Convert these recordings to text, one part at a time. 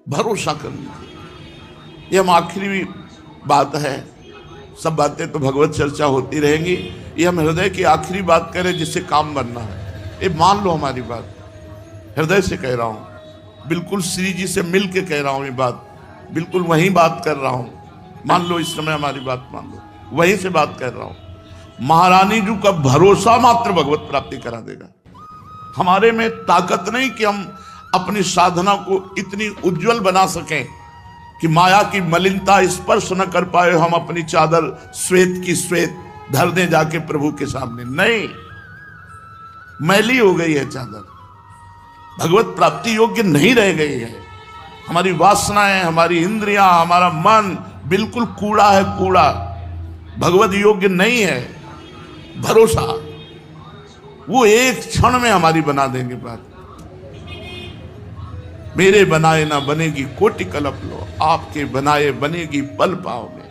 भरोसा कर लीजिए। ये हम आखिरी बात है, सब बातें तो भगवत चर्चा होती रहेंगी, ये हम हृदय की आखिरी बात कह रहे हैं जिससे काम बनना है। ये मान लो हमारी बात, हृदय से कह रहा हूं, बिल्कुल श्री जी से मिल के कह रहा हूं, ये बात बिल्कुल वही बात कर रहा हूं। मान लो इस समय हमारी बात मान लो, वहीं से बात कर रहा हूं। महारानी जी का भरोसा मात्र भगवत प्राप्ति करा देगा। हमारे में ताकत नहीं कि हम अपनी साधना को इतनी उज्जवल बना सकें कि माया की मलिनता स्पर्श न कर पाए, हम अपनी चादर श्वेत की श्वेत धर दें जाके प्रभु के सामने। नहीं, मैली हो गई है चादर, भगवत प्राप्ति योग्य नहीं रह गई है। हमारी वासनाएं, हमारी इंद्रियां, हमारा मन बिल्कुल कूड़ा है, कूड़ा, भगवत योग्य नहीं है। भरोसा वो एक क्षण में हमारी बना देंगे बात। मेरे बनाए ना बनेगी कोटि कल्प लो, आपके बनाए बनेगी पल पाओ में।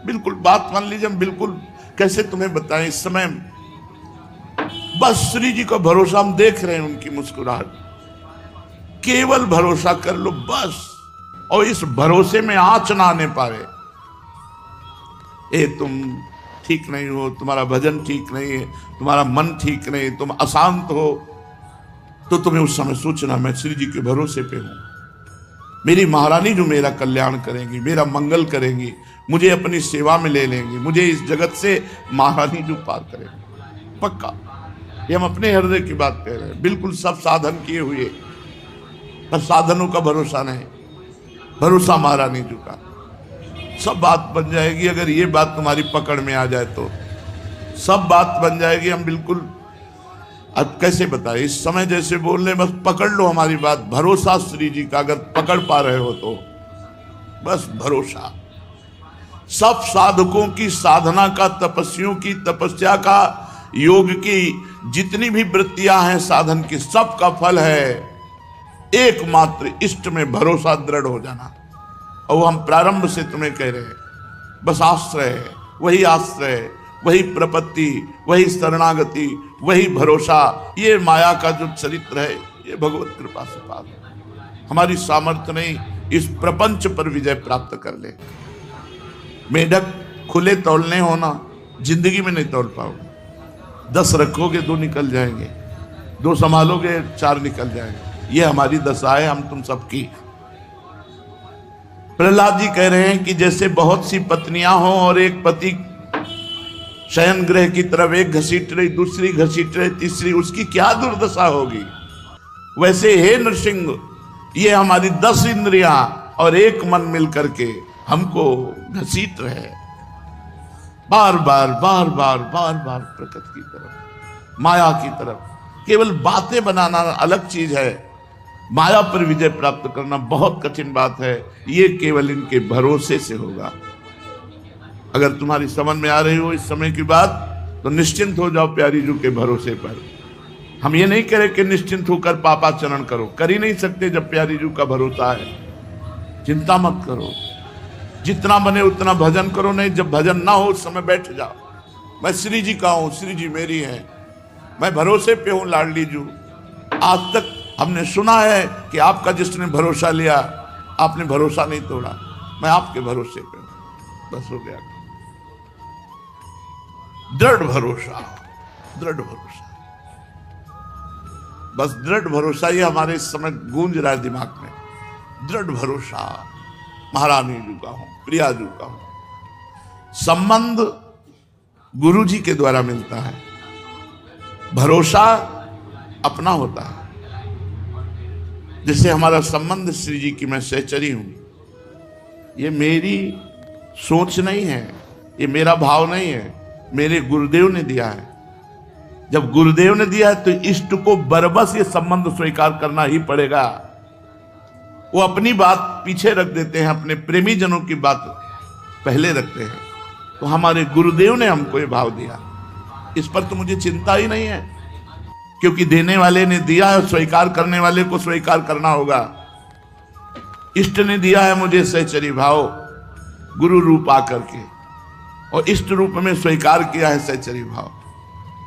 बिल्कुल बात मान लीजिए। हम बिल्कुल कैसे तुम्हें बताएं, इस समय बस श्री जी का भरोसा हम देख रहे हैं, उनकी मुस्कुराहट, केवल भरोसा कर लो बस। और इस भरोसे में आंच ना आने पाए, ए तुम ठीक नहीं हो, तुम्हारा भजन ठीक नहीं है, तुम्हारा मन ठीक नहीं, तुम अशांत हो, तो तुम्हें उस समय सोचना मैं श्री जी के भरोसे पे हूं। मेरी महारानी जो मेरा कल्याण करेंगी, मेरा मंगल करेंगी, मुझे अपनी सेवा में ले लेंगी, मुझे इस जगत से महारानी जो पार करेंगी पक्का। ये हम अपने हृदय की बात कह रहे हैं, बिल्कुल सब साधन किए हुए, पर साधनों का भरोसा नहीं, भरोसा महारानी जी का। सब बात बन जाएगी अगर ये बात तुम्हारी पकड़ में आ जाए तो, सब बात बन जाएगी। हम बिल्कुल अब कैसे बताए, इस समय जैसे बोल रहे, बस पकड़ लो हमारी बात। भरोसा श्री जी का अगर पकड़ पा रहे हो तो बस भरोसा। सब साधकों की साधना का, तपस्वियों की तपस्या का, योग की जितनी भी वृत्तियां हैं साधन की, सब का फल है एकमात्र इष्ट में भरोसा दृढ़ हो जाना। और वो हम प्रारंभ से तुम्हें कह रहे हैं, बस आश्रय है, वही आश्रय, वही प्रपत्ति, वही शरणागति, वही भरोसा। ये माया का जो चरित्र है, ये भगवत कृपा से पार है। हमारी सामर्थ्य नहीं इस प्रपंच पर विजय प्राप्त कर ले। मेढक खुले तौलने होना, जिंदगी में नहीं तौल पाओगे। 10 रखोगे 2 निकल जाएंगे, 2 संभालोगे 4 निकल जाएंगे। ये हमारी दशा है हम तुम सबकी। प्रहलाद जी कह रहे हैं कि जैसे बहुत सी पत्नियां हों और एक पति शयन गृह की तरफ एक घसीट रही, दूसरी घसीट रही, तीसरी, उसकी क्या दुर्दशा होगी। वैसे हे नृसिंह, ये हमारी 10 इंद्रियां और एक मन मिलकर के हमको घसीट रहे, बार बार बार बार बार बार प्रकृति की तरफ, माया की तरफ। केवल बातें बनाना अलग चीज है, माया पर विजय प्राप्त करना बहुत कठिन बात है। ये केवल इनके भरोसे से होगा। अगर तुम्हारी समझ में आ रही हो इस समय की बात, तो निश्चिंत हो जाओ प्यारी जी के भरोसे पर। हम ये नहीं कह रहे कि निश्चिंत होकर पापाचरण करो, कर ही नहीं सकते जब प्यारी जी का भरोसा है। चिंता मत करो, जितना बने उतना भजन करो। नहीं, जब भजन ना हो उस समय बैठ जाओ, मैं श्री जी का हूं, श्री जी मेरी है, मैं भरोसे पे हूं लाडली जू। आज तक हमने सुना है कि आपका जिसने भरोसा लिया, आपने भरोसा नहीं तोड़ा, मैं आपके भरोसे पे हूं, बस हो गया। दृढ़ भरोसा, दृढ़ भरोसा, बस दृढ़ भरोसा। ये हमारे इस समय गूंज रहा है दिमाग में, दृढ़ भरोसा। महारानी जी का हूं, प्रिया जी का हूं। संबंध गुरु जी के द्वारा मिलता है, भरोसा अपना होता है। जैसे हमारा संबंध श्री जी की मैं सहचरी हूं, ये मेरी सोच नहीं है, ये मेरा भाव नहीं है, मेरे गुरुदेव ने दिया है। जब गुरुदेव ने दिया है तो इष्ट को बरबस ये संबंध स्वीकार करना ही पड़ेगा। वो अपनी बात पीछे रख देते हैं, अपने प्रेमी जनों की बात पहले रखते हैं। तो हमारे गुरुदेव ने हमको ये भाव दिया, इस पर तो मुझे चिंता ही नहीं है, क्योंकि देने वाले ने दिया है, स्वीकार करने वाले को स्वीकार करना होगा। इष्ट ने दिया है मुझे सहचरी भाव, गुरु रूप आकर के, और इष्ट रूप में स्वीकार किया है सहचरी भाव।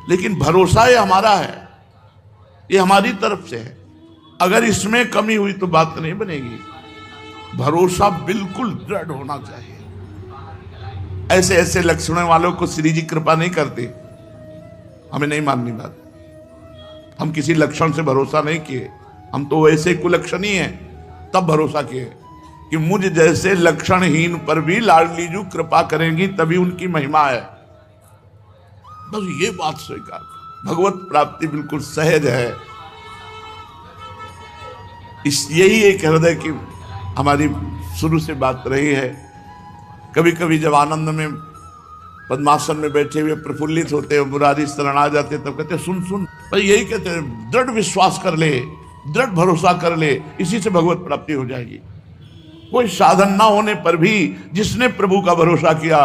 लेकिन भरोसा ये हमारा है, ये हमारी तरफ से है। अगर इसमें कमी हुई तो बात नहीं बनेगी। भरोसा बिल्कुल दृढ़ होना चाहिए। ऐसे ऐसे लक्षणों वालों को श्री जी कृपा नहीं करते, हमें नहीं माननी बात। हम किसी लक्षण से भरोसा नहीं किए, हम तो वैसे कुलक्षणी हैं, तब भरोसा किए कि मुझ जैसे लक्षणहीन पर भी लाडली जू कृपा करेंगी, तभी उनकी महिमा है। बस ये बात स्वीकार, भगवत प्राप्ति बिल्कुल सहज है। यही एक हृदय की हमारी शुरू से बात रही है। कभी कभी जब आनंद में पद्मासन में बैठे हुए प्रफुल्लित होते हैं, मुरारी शरण आ जाते, तब कहते सुन सुन, भाई यही कहते हैं, दृढ़ विश्वास कर ले, दृढ़ भरोसा कर ले, इसी से भगवत प्राप्ति हो जाएगी। कोई साधन ना होने पर भी जिसने प्रभु का भरोसा किया,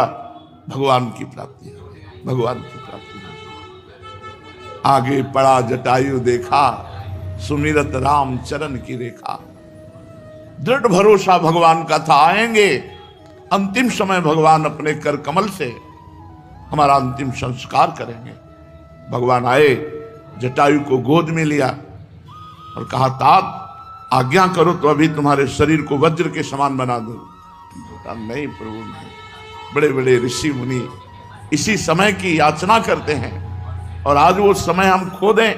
भगवान की प्राप्ति हो गई, भगवान की प्राप्ति हो गई। आगे पड़ा जटायु देखा, सुमिरत राम चरण की रेखा। दृढ़ भरोसा भगवान का था, आएंगे अंतिम समय भगवान अपने कर कमल से हमारा अंतिम संस्कार करेंगे। भगवान आए, जटायु को गोद में लिया और कहा, तात आज्ञा करो तो अभी तुम्हारे शरीर को वज्र के समान बना दूं। नहीं प्रभु नहीं। बड़े बड़े ऋषि मुनि इसी समय की याचना करते हैं और आज वो समय हम खो दें।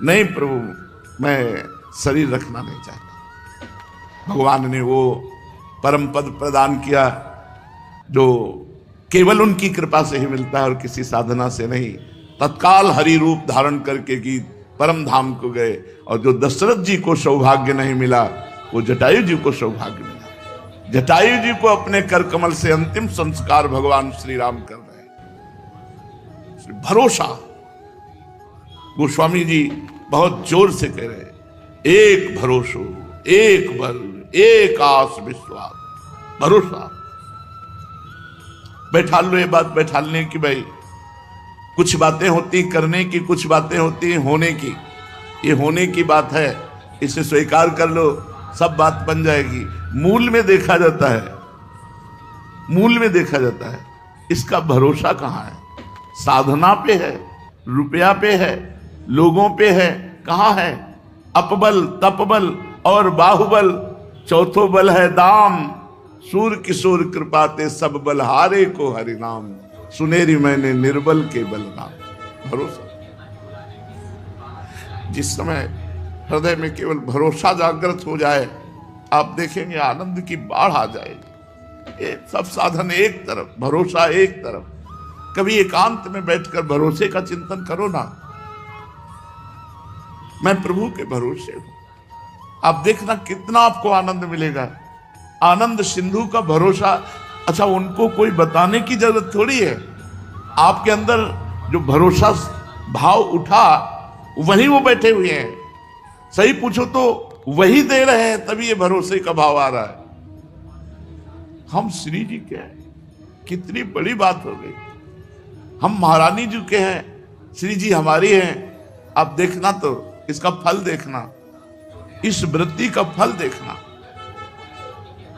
नहीं प्रभु, मैं शरीर रखना नहीं चाहता। भगवान ने वो परम पद प्रदान किया जो केवल उनकी कृपा से ही मिलता है और किसी साधना से नहीं। तत्काल हरि रूप धारण करके गीत परम धाम को गए, और जो दशरथ जी को सौभाग्य नहीं मिला, वो जटायु जी को सौभाग्य मिला। जटायु जी को अपने कर कमल से अंतिम संस्कार भगवान श्री राम कर रहे हैं। भरोसा, गोस्वामी जी बहुत जोर से कह रहे हैं, एक भरोसो, एक बल, एक आस विश्वास, भरोसा। बैठा लो ये बात बैठालने की, भाई कुछ बातें होती करने की, कुछ बातें होती होने की। ये होने की बात है, इसे स्वीकार कर लो, सब बात बन जाएगी। मूल में देखा जाता है, मूल में देखा जाता है, इसका भरोसा कहाँ है? साधना पे है, रुपया पे है, लोगों पे है, कहाँ है? अपबल, तपबल और बाहुबल, चौथो बल है दाम। सूर किशोर कृपाते सब बलहारे को हरि नाम। सुनेरी मैंने निर्बल के बल नाम। भरोसा, जिस समय हृदय में केवल भरोसा जागृत हो जाए, आप देखेंगे आनंद की बाढ़ आ जाएगी। ये सब साधन एक तरफ, भरोसा एक तरफ। कभी एकांत में बैठकर भरोसे का चिंतन करो ना, मैं प्रभु के भरोसे हूं। आप देखना कितना आपको आनंद मिलेगा। आनंद सिंधु का भरोसा, अच्छा उनको कोई बताने की जरूरत थोड़ी है। आपके अंदर जो भरोसा भाव उठा, वही वो बैठे हुए हैं। सही पूछो तो वही दे रहे हैं, तभी ये भरोसे का भाव आ रहा है। हम श्री जी के हैं, कितनी बड़ी बात हो गई। हम महारानी जी के हैं, श्री जी हमारी हैं। आप देखना तो इसका फल देखना, इस वृत्ति का फल देखना।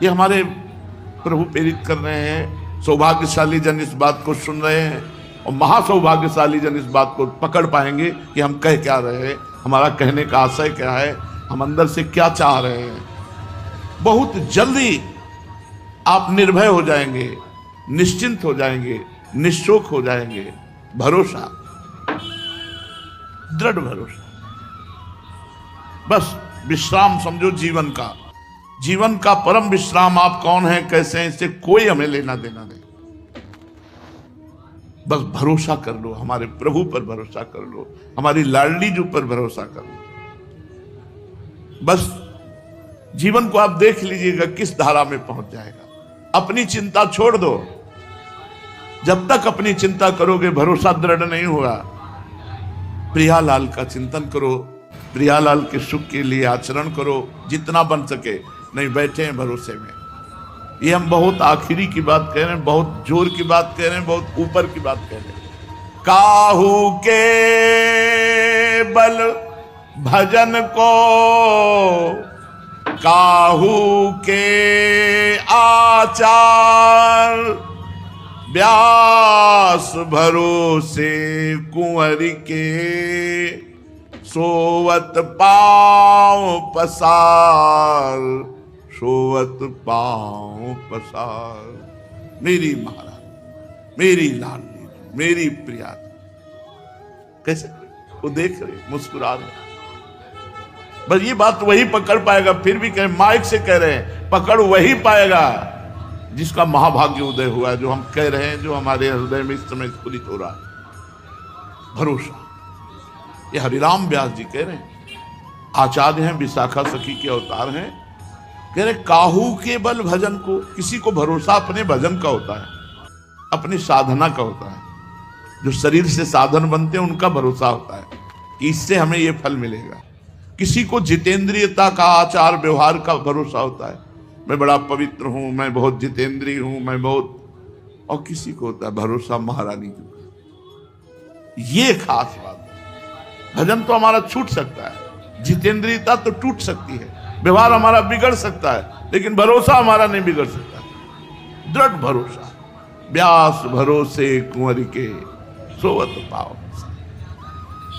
ये हमारे प्रभु प्रेरित कर रहे हैं। सौभाग्यशाली जन इस बात को सुन रहे हैं और महासौभाग्यशाली जन इस बात को पकड़ पाएंगे कि हम कह क्या रहे हैं, हमारा कहने का आशय क्या है, हम अंदर से क्या चाह रहे हैं। बहुत जल्दी आप निर्भय हो जाएंगे, निश्चिंत हो जाएंगे, निश्चोक हो जाएंगे। भरोसा, दृढ़ भरोसा, बस विश्राम समझो जीवन का। जीवन का परम विश्राम आप कौन है, कैसे हैं, इससे कोई हमें लेना देना नहीं। बस भरोसा कर लो, हमारे प्रभु पर भरोसा कर लो, हमारी लाडली जी पर भरोसा कर लो। बस जीवन को आप देख लीजिएगा किस धारा में पहुंच जाएगा। अपनी चिंता छोड़ दो। जब तक अपनी चिंता करोगे, भरोसा दृढ़ नहीं हुआ। प्रियालाल का चिंतन करो, प्रियालाल के सुख के लिए आचरण करो जितना बन सके। नहीं बैठे हैं भरोसे में। ये हम बहुत आखिरी की बात कह रहे हैं, बहुत जोर की बात कह रहे हैं, बहुत ऊपर की बात कह रहे हैं। काहू के बल भजन को, काहू के आचार, व्यास भरोसे कुंवर के, सोवत पाँव पसार, सोवत पांव पसार। मेरी महारानी, मेरी लाडली, मेरी प्रिया। कैसे वो देख रहे, मुस्कुरा रहे। बस ये बात वही पकड़ पाएगा। फिर भी कह माइक से कह रहे हैं, पकड़ वही पाएगा जिसका महाभाग्य उदय हुआ है। जो हम कह रहे हैं, जो हमारे हृदय में इस समय स्फुरित हो रहा है, भरोसा। ये हरिराम व्यास जी कह रहे हैं, आचार्य हैं, विशाखा सखी के अवतार हैं। कह रहे काहू के बल भजन को, किसी को भरोसा अपने भजन का होता है, अपनी साधना का होता है। जो शरीर से साधन बनते हैं उनका भरोसा होता है कि इससे हमें ये फल मिलेगा। किसी को जितेंद्रियता का, आचार व्यवहार का भरोसा होता है, मैं बड़ा पवित्र हूं, मैं बहुत जितेंद्रिय हूं, मैं बहुत। और किसी को होता है भरोसा महारानी जी। ये खास बात है। भजन तो हमारा छूट सकता है, जितेंद्रियता तो टूट सकती है, व्यवहार हमारा बिगड़ सकता है, लेकिन भरोसा हमारा नहीं बिगड़ सकता। दृढ़ भरोसा। व्यास भरोसे कुंवर के सोवत पाओ।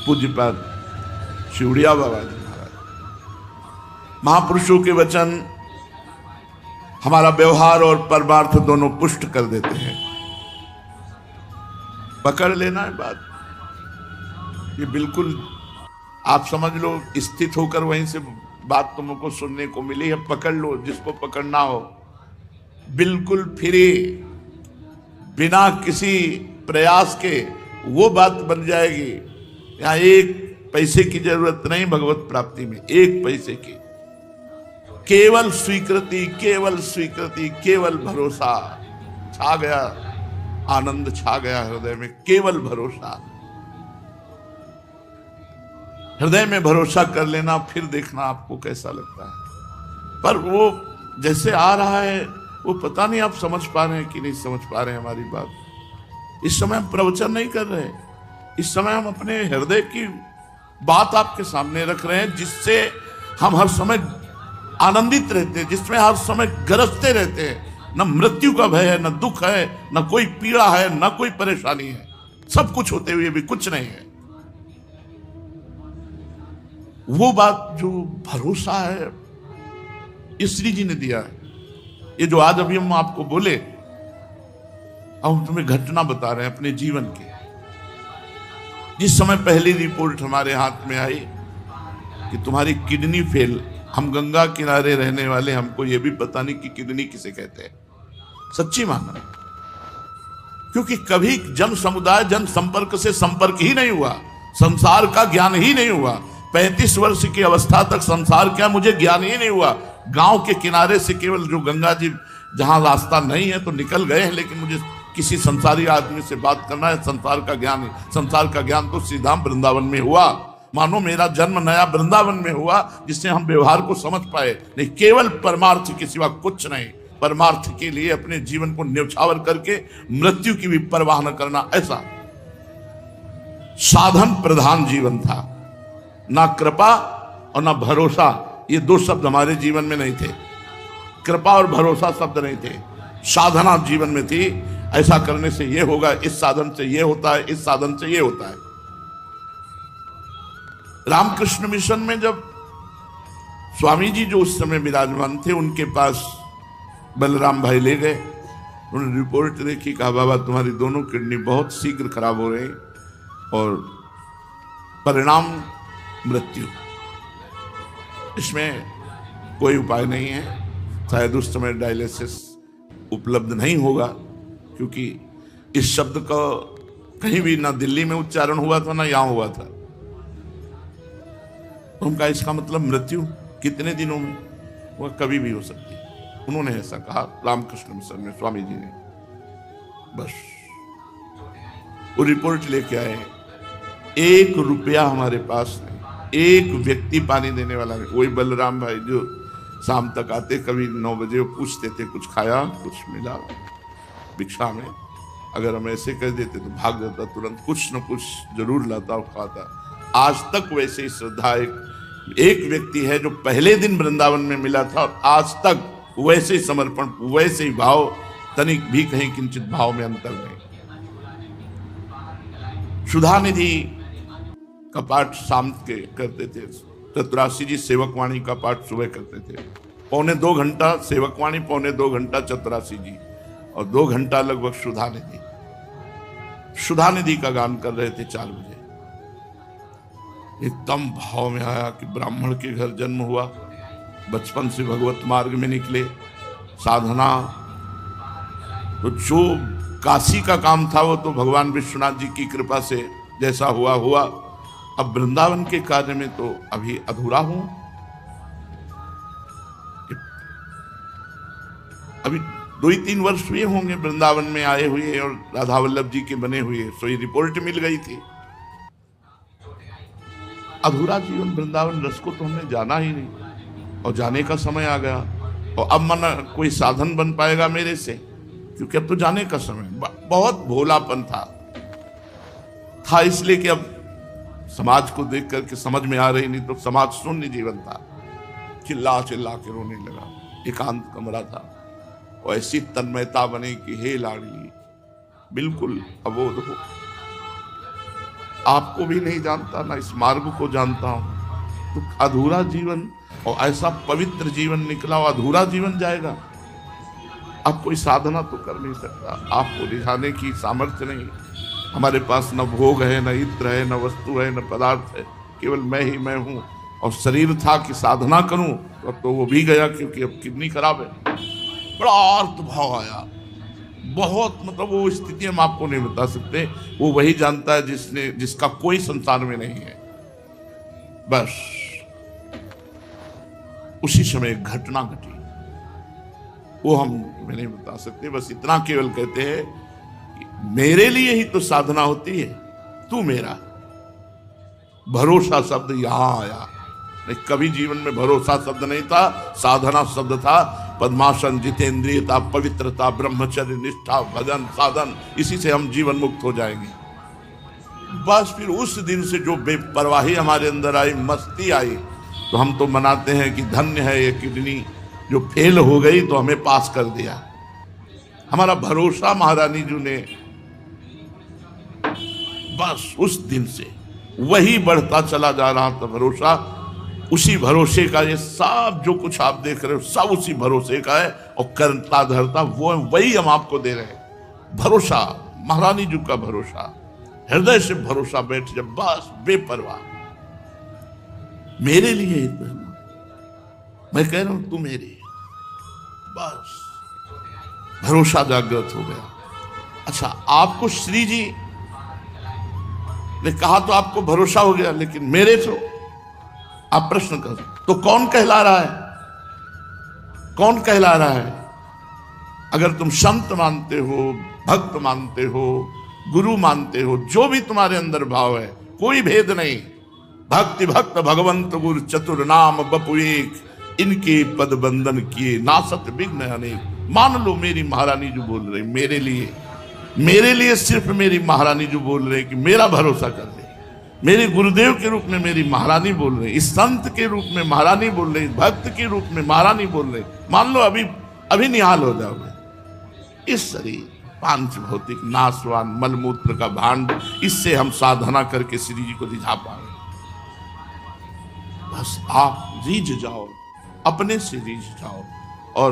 पूज्यपाद शिवड़िया बाबा जी महाराज। महापुरुषों के वचन हमारा व्यवहार और परमार्थ दोनों पुष्ट कर देते हैं। पकड़ लेना है बात, ये बिल्कुल आप समझ लो, स्थित होकर वहीं से बात तुमको सुनने को मिली है। पकड़ लो, जिसको पकड़ना हो। बिल्कुल फ्री, बिना किसी प्रयास के वो बात बन जाएगी। यहां एक पैसे की जरूरत नहीं भगवत प्राप्ति में, एक पैसे की। केवल स्वीकृति, केवल स्वीकृति, केवल भरोसा। छा गया, आनंद छा गया हृदय में। केवल भरोसा, हृदय में भरोसा कर लेना, फिर देखना आपको कैसा लगता है। पर वो जैसे आ रहा है, वो पता नहीं आप समझ पा रहे हैं कि नहीं समझ पा रहे हैं हमारी बात। इस समय हम प्रवचन नहीं कर रहे, इस समय हम अपने हृदय की बात आपके सामने रख रहे हैं, जिससे हम हर समय आनंदित रहते हैं, जिसमें हर समय गरजते रहते हैं। न मृत्यु का भय है, न दुख है, न कोई पीड़ा है, न कोई परेशानी है। सब कुछ होते हुए भी कुछ नहीं है। वो बात जो भरोसा है, श्री जी ने दिया है। ये जो आज अभी हम आपको बोले, हम तुम्हें घटना बता रहे हैं अपने जीवन की। जिस समय पहली रिपोर्ट हमारे हाथ में आई कि तुम्हारी किडनी फेल, हम गंगा किनारे रहने वाले, हमको यह भी पता नहीं कि किडनी किसे कहते हैं। सच्ची माना, क्योंकि कभी जन समुदाय, जन संपर्क से संपर्क ही नहीं हुआ, संसार का ज्ञान ही नहीं हुआ। 35 वर्ष की अवस्था तक संसार क्या मुझे ज्ञान ही नहीं हुआ। गांव के किनारे से केवल जो गंगा जी, जहां रास्ता नहीं है तो निकल गए हैं, लेकिन मुझे किसी संसारी आदमी से बात करना है, संसार का ज्ञान। संसार का ज्ञान तो सीधा वृंदावन में हुआ। मानो मेरा जन्म नया वृंदावन में हुआ, जिससे हम व्यवहार को समझ पाए। नहीं, केवल परमार्थ के सिवा कुछ नहीं। परमार्थ के लिए अपने जीवन को न्यौछावर करके मृत्यु की भी परवाह न करना, ऐसा साधन प्रधान जीवन था। ना कृपा और ना भरोसा, ये दो शब्द हमारे जीवन में नहीं थे। कृपा और भरोसा शब्द नहीं थे, साधना जीवन में थी। ऐसा करने से ये होगा, इस साधन से ये होता है, इस साधन से ये होता है। रामकृष्ण मिशन में जब स्वामी जी जो उस समय विराजमान थे, उनके पास बलराम भाई ले गए। उन्होंने रिपोर्ट देखी, कहा बाबा तुम्हारी दोनों किडनी बहुत शीघ्र खराब हो रही और परिणाम मृत्यु, इसमें कोई उपाय नहीं है। शायद उस समय डायलिसिस उपलब्ध नहीं होगा, क्योंकि इस शब्द का कहीं भी ना दिल्ली में उच्चारण हुआ था ना यहां हुआ था। उनका इसका मतलब मृत्यु कितने दिनों में, वह कभी भी हो सकती है। उन्होंने ऐसा कहा रामकृष्ण मिशन में स्वामी जी ने। बस वो रिपोर्ट लेके आए, 1 रुपया हमारे पास नहीं, एक व्यक्ति पानी देने वाला नहीं। वही बलराम भाई जो शाम तक आते, कभी 9 बजे वो पूछते थे कुछ खाया, कुछ मिला भिक्षा में। अगर हम ऐसे कह देते तो भाग जाता, तुरंत कुछ न कुछ जरूर लाता और खाता। आज तक वैसे ही श्रद्धा एक व्यक्ति है जो पहले दिन वृंदावन में मिला था, और आज तक वैसे ही समर्पण, वैसे ही भाव, तनिक भी कहीं किंचित भाव में अंतर नहीं। सुधा निधि का पाठ शाम के करते थे, चतुराशी जी सेवकवाणी का पाठ सुबह करते थे। पौने 2 घंटा सेवकवाणी, पौने 2 घंटा चतुरासी जी, और 2 घंटा लगभग सुधा निधि का गान कर रहे थे 4 बजे। एकदम भाव में आया कि ब्राह्मण के घर जन्म हुआ, बचपन से भगवत मार्ग में निकले, साधना, तो जो काशी का काम था वो तो भगवान विश्वनाथ जी की कृपा से जैसा हुआ हुआ। अब वृंदावन के कार्य में तो अभी अधूरा हूं। अभी 2-3 वर्ष हुए होंगे वृंदावन में आए हुए और राधा वल्लभ जी के बने हुए, सो ये रिपोर्ट मिल गई थी। अधूरा जीवन वृंदावन रस को तो हमने जाना ही नहीं, और जाने का समय आ गया। और अब मन कोई साधन बन पाएगा मेरे से, क्योंकि अब तो जाने का समय। बहुत भोलापन था इसलिए कि अब समाज को देख करके समझ में आ रही, नहीं तो समाज शून्य जीवन था। चिल्ला चिल्ला के रोने लगा, एकांत कमरा था, और ऐसी तन्मयता बने कि हे लाडली बिल्कुल अबोध हो, आपको भी नहीं जानता, ना इस मार्ग को जानता हूं। तो अधूरा जीवन, और ऐसा पवित्र जीवन निकला, और अधूरा जीवन जाएगा। अब कोई साधना तो कर नहीं सकता, आपको रिझाने की सामर्थ्य नहीं। हमारे पास न भोग है, न इत्र है, न वस्तु है, न पदार्थ है, केवल मैं ही मैं हूं। और शरीर था कि साधना करूं, तो वो भी गया, क्योंकि अब किडनी खराब है। बड़ा अर्थ भाव आया, बहुत, मतलब वो स्थिति हम आपको नहीं बता सकते। वो वही जानता है जिसका कोई संसार में नहीं है। बस उसी समय एक घटना घटी, वो हम नहीं बता सकते। बस इतना केवल कहते हैं कि मेरे लिए ही तो साधना होती है, तू मेरा। भरोसा शब्द यहां आया, नहीं कभी जीवन में भरोसा शब्द नहीं था, साधना शब्द था। पद्मासन, जितेंद्रियता, पवित्रता, ब्रह्मचर्य, निष्ठा, भजन, साधन, इसी से हम जीवन मुक्त हो जाएंगे। बस फिर उस दिन से जो बेपरवाही हमारे अंदर आई, मस्ती आई, तो हम तो मनाते हैं कि धन्य है ये किडनी जो फेल हो गई तो हमें पास कर दिया। हमारा भरोसा महारानी जी ने, बस उस दिन से वही बढ़ता चला जा रहा था भरोसा। उसी भरोसे का ये सब जो कुछ आप देख रहे हो, सब उसी भरोसे का है। और करता धरता वो वही हम आपको दे रहे हैं। भरोसा, महारानी जी का भरोसा, हृदय से भरोसा बैठ जब, बस बेपरवाह, मेरे लिए तो मैं कह रहा हूं तू मेरे, बस भरोसा जागृत हो गया। अच्छा, आपको श्री जी ने कहा तो आपको भरोसा हो गया, लेकिन मेरे तो आप प्रश्न कर, तो कौन कहला रहा है? कौन कहला रहा है? अगर तुम संत मानते हो, भक्त मानते हो, गुरु मानते हो, जो भी तुम्हारे अंदर भाव है, कोई भेद नहीं। भक्ति भक्त भगवंत गुरु चतुर नाम बपु एक, इनके पद बंधन किए नासत विघ्न अनेक। मान लो मेरी महारानी जो बोल रही, मेरे लिए सिर्फ मेरी महारानी जो बोल रहे कि मेरा भरोसा कर ले, मेरे गुरुदेव के रूप में मेरी महारानी बोल रही, इस संत के रूप में महारानी बोल रही, भक्त के रूप में महारानी बोल रही। मान लो अभी निहाल हो जाओगे। इस शरीर पांच भौतिक नाशवान मलमूत्र का भांड, इससे हम साधना करके श्री जी को रिझा पाए। बस आप रीझ जाओ, अपने से रीझ जाओ। और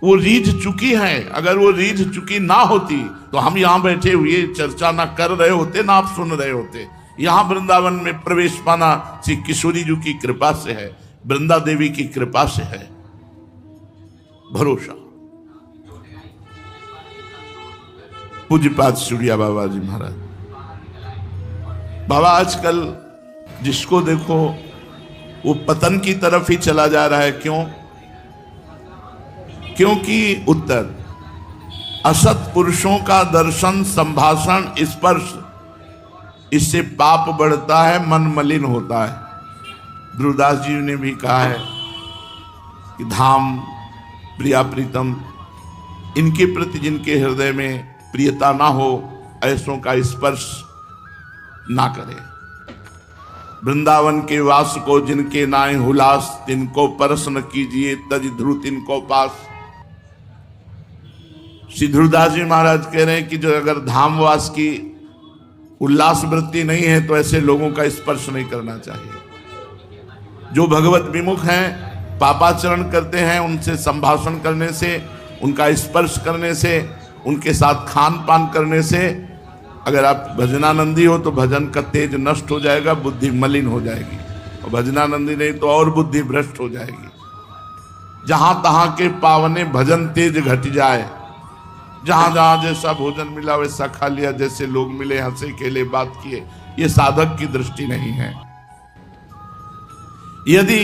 वो रीझ चुकी है, अगर वो रीझ चुकी ना होती तो हम यहां बैठे हुए चर्चा ना कर रहे होते, ना आप सुन रहे होते। यहां वृंदावन में प्रवेश पाना श्री किशोरी जी की कृपा से है, वृंदा देवी की कृपा से है। भरोसा। पूज्यपाद सूर्या बाबा जी महाराज, बाबा आजकल जिसको देखो वो पतन की तरफ ही चला जा रहा है। क्यों? क्योंकि उत्तर, असत पुरुषों का दर्शन, संभाषण, स्पर्श, इससे पाप बढ़ता है, मन मलिन होता है। ध्रुवदास जी ने भी कहा है कि धाम, प्रिया, प्रीतम, इनके प्रति जिनके हृदय में प्रियता ना हो, ऐसों का स्पर्श ना करे। वृंदावन के वास को जिनके नाय हुलास, तिनको परस न कीजिए, तज ध्रुव तिनको पास। श्री ध्रुवदास जी महाराज कह रहे हैं कि जो अगर धामवास की उल्लास वृत्ति नहीं है तो ऐसे लोगों का स्पर्श नहीं करना चाहिए। जो भगवत विमुख हैं पापाचरण करते हैं, उनसे संभाषण करने से, उनका स्पर्श करने से, उनके साथ खान पान करने से। अगर आप भजनानंदी हो तो भजन का तेज नष्ट हो जाएगा, बुद्धि मलिन हो जाएगी, और भजनानंदी नहीं तो और बुद्धि भ्रष्ट हो जाएगी। जहां तहां के पावने भजन तेज घट जाए, जहां जहां जैसा भोजन मिला वैसा खा लिया, जैसे लोग मिले हंसे खेले बात किए, ये साधक की दृष्टि नहीं है। यदि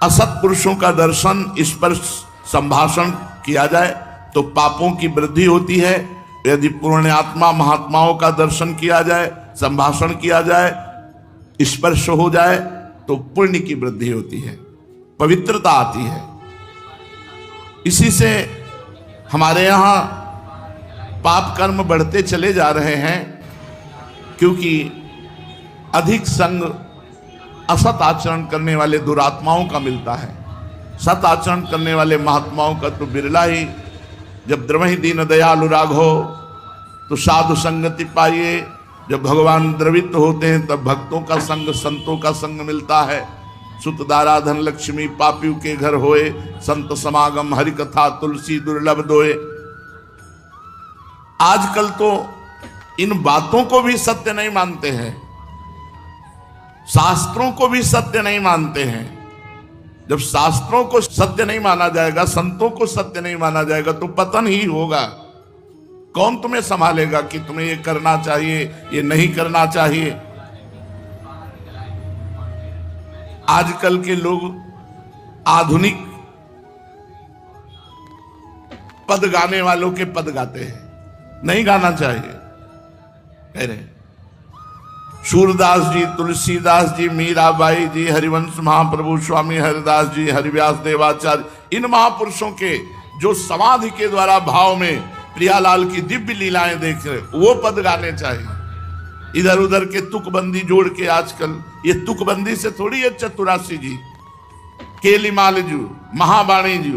असत पुरुषों का दर्शन, स्पर्श, संभाषण किया जाए तो पापों की वृद्धि होती है। यदि पुण्यात्मा महात्माओं का दर्शन किया जाए, संभाषण किया जाए, स्पर्श हो जाए तो पुण्य की वृद्धि होती है, पवित्रता आती है। इसी से हमारे यहां पाप कर्म बढ़ते चले जा रहे हैं, क्योंकि अधिक संग असत आचरण करने वाले दुरात्माओं का मिलता है। सत आचरण करने वाले महात्माओं का तो बिरला ही। जब द्रवहि दीन दयालु राघो तो साधु संगति पाइए। जब भगवान द्रवित होते हैं तब भक्तों का संग, संतों का संग मिलता है। सुत दारा धन लक्ष्मी पापियों के घर होए, संत समागम हरि कथा तुलसी दुर्लभ दोए। आजकल तो इन बातों को भी सत्य नहीं मानते हैं, शास्त्रों को भी सत्य नहीं मानते हैं। जब शास्त्रों को सत्य नहीं माना जाएगा, संतों को सत्य नहीं माना जाएगा, तो पतन ही होगा। कौन तुम्हें संभालेगा कि तुम्हें ये करना चाहिए, ये नहीं करना चाहिए। आजकल के लोग आधुनिक पद गाने वालों के पद गाते हैं, नहीं गाना चाहिए। कह रहे सूरदास जी, तुलसीदास जी, मीराबाई जी, हरिवंश महाप्रभु स्वामी हरिदास जी, हरिव्यास देवाचार्य, इन महापुरुषों के जो समाधि के द्वारा भाव में प्रियालाल की दिव्य लीलाएं देख रहे, वो पद गाने चाहिए। इधर उधर के तुकबंदी जोड़ के, आजकल ये तुकबंदी से थोड़ी है। चतुरासी जी, केलीमाल जी, महावाणी जी,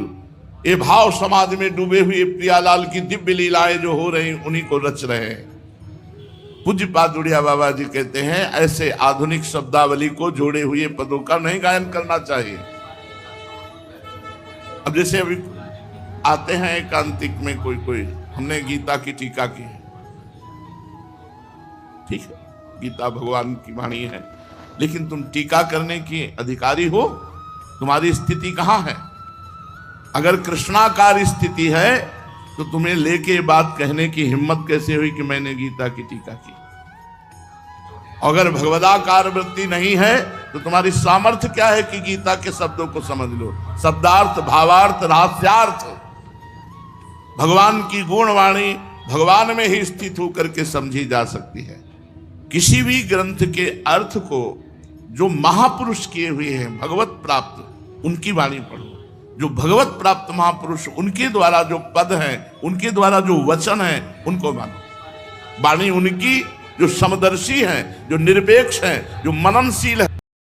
ये भाव समाधि में डूबे हुए प्रियालाल की दिव्य लीलाएं जो हो रही, उन्हीं को रच रहे हैं। पूज्य पादुड़िया बाबा जी कहते हैं, ऐसे आधुनिक शब्दावली को जोड़े हुए पदों का नहीं गायन करना चाहिए। अब जैसे अभी आते हैं एकांतिक में कोई हमने गीता की टीका की है, ठीक है, गीता भगवान की वाणी है, लेकिन तुम टीका करने की अधिकारी हो, तुम्हारी स्थिति कहां है? अगर कृष्णाकार स्थिति है तो तुम्हें लेके बात कहने की हिम्मत कैसे हुई कि मैंने गीता की टीका की? अगर भगवदाकार वृत्ति नहीं है तो तुम्हारी सामर्थ्य क्या है कि गीता के शब्दों को समझ लो? शब्दार्थ, भावार्थ, रहस्यार्थ, भगवान की गुणवाणी भगवान में ही स्थित होकर के समझी जा सकती है। किसी भी ग्रंथ के अर्थ को जो महापुरुष किए हुए हैं, भगवत प्राप्त, उनकी वाणी पढ़ो। जो भगवत प्राप्त महापुरुष, उनके द्वारा जो पद हैं, उनके द्वारा जो वचन हैं, उनको मानो। वाणी उनकी जो समदर्शी हैं, जो निरपेक्ष हैं, जो मननशील